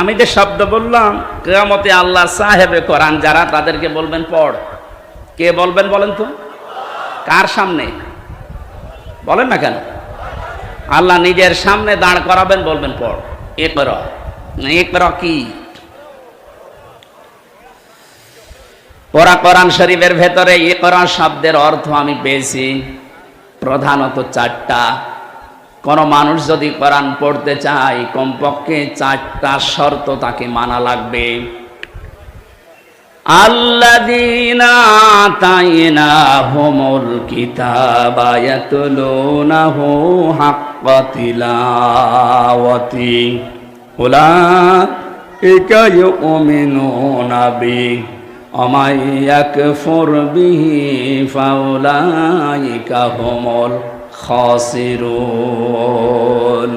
আমি যে শব্দ বললাম, কিয়ামতে আল্লাহ সাহেবে কোরআন যারা, তাদেরকে বলবেন পড়। কে বলবেন বলেন তো? কার সামনে বলেন না কেন? আল্লাহ নিজের সামনে দাঁড় করাবেন, বলবেন পড়। ইকরা। ইকরা কি? ওরা কোরআন শরীফের ভেতরে ইকরা শব্দের অর্থ আমি পেয়েছি প্রধানত চারটা। কোন মানুষ যদি কোরআন পড়তে চায়, কমপক্ষে চারটা শর্ত তাকে মানা লাগবে। আল্লাযীনা আতাইনাহুমুল কিতাবা ইয়াতলুনাহু হাক্কা তিলাওয়াতি উলাইকা ইউমিনুনা বিহি ওয়া মান ইয়াকফুর বিহি ফাউলাইকা হুমুল খাসিরুন।